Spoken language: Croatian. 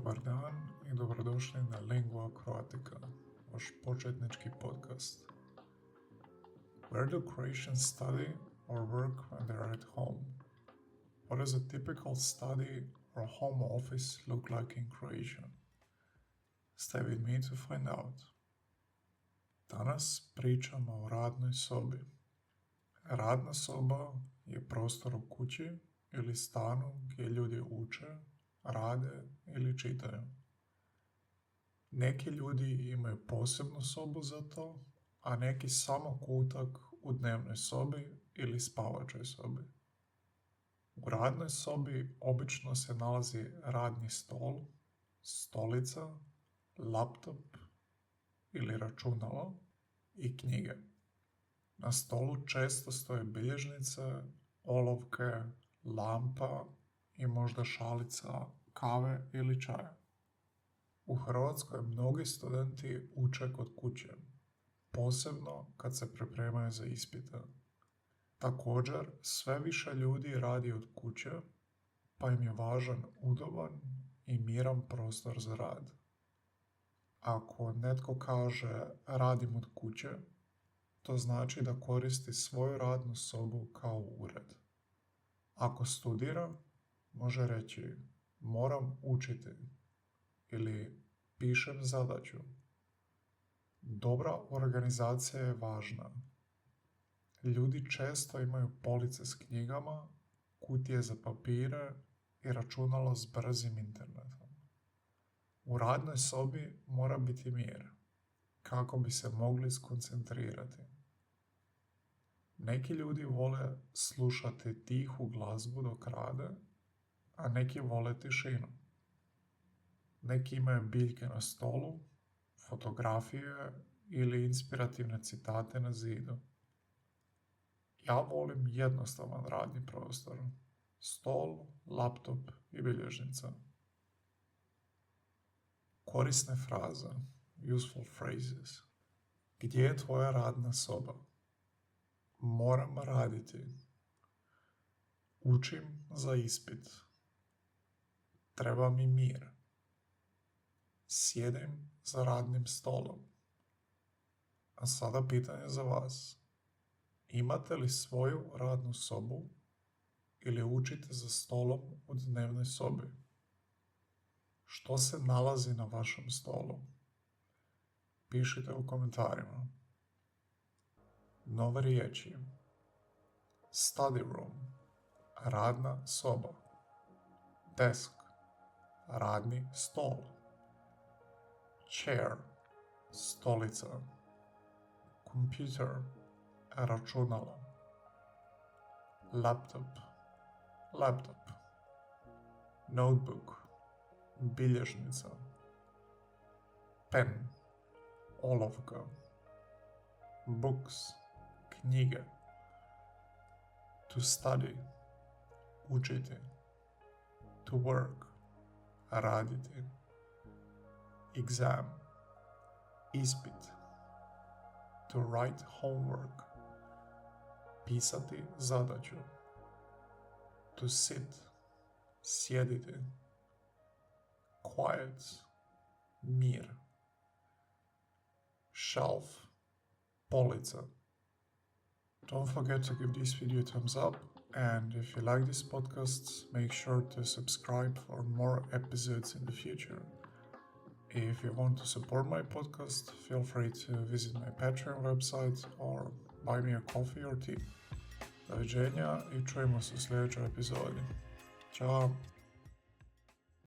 Dobar dan i dobrodošli na Lingua Croatica, vaš početnički podcast. Where do Croatians study or work when they're at home? What does a typical study or home office look like in Croatia? Stay with me to find out. Danas pričamo o radnoj sobi. Radna soba je prostor u kući ili stanu gdje ljudi uče, rade ili čitaju. Neki ljudi imaju posebnu sobu za to, a neki samo kutak u dnevnoj sobi ili spavačoj sobi. U radnoj sobi obično se nalazi radni stol, stolica, laptop ili računalo i knjige. Na stolu često stoje bilježnice, olovke, lampa i možda šalica kave ili čaja. U Hrvatskoj mnogi studenti uče kod kuće, posebno kad se pripremaju za ispite. Također, sve više ljudi radi od kuće, pa im je važan udoban i miran prostor za rad. Ako netko kaže radim od kuće, to znači da koristi svoju radnu sobu kao ured. Ako studira, može reći moram učiti ili pišem zadaću. Dobra organizacija je važna. Ljudi često imaju police s knjigama, kutije za papire i računalo s brzim internetom. U radnoj sobi mora biti mir, kako bi se mogli skoncentrirati. Neki ljudi vole slušati tihu glazbu dok rade, a neki vole tišinu. Neki imaju biljke na stolu, fotografije ili inspirativne citate na zidu. Ja volim jednostavan radni prostor, stol, laptop i bilježnica. Korisne fraze, useful phrases. Gdje je tvoja radna soba? Moram raditi. Učim za ispit. Treba mi mir. Sjedim za radnim stolom. A sada pitanje za vas. Imate li svoju radnu sobu ili učite za stolom u dnevnoj sobi? Što se nalazi na vašem stolu? Pišite u komentarima. Nove riječi. Study room, radna soba. Desk, radni stol. Chair, stolica. Computer, računalo. Laptop. Notebook, bilježnica. Pen, olovka. Books, knjige. To study, učiti. To work, raditi. Exam, ispit. To write homework, pisati zadaću. To sit, sjediti. Quiet, mir. Shelf, polica. Don't forget to give this video a thumbs up, and if you like this podcast, make sure to subscribe for more episodes in the future. If you want to support my podcast, feel free to visit my Patreon website or buy me a coffee or tea. Doviđenja i čujemo se u sljedećoj epizodi. Ćao!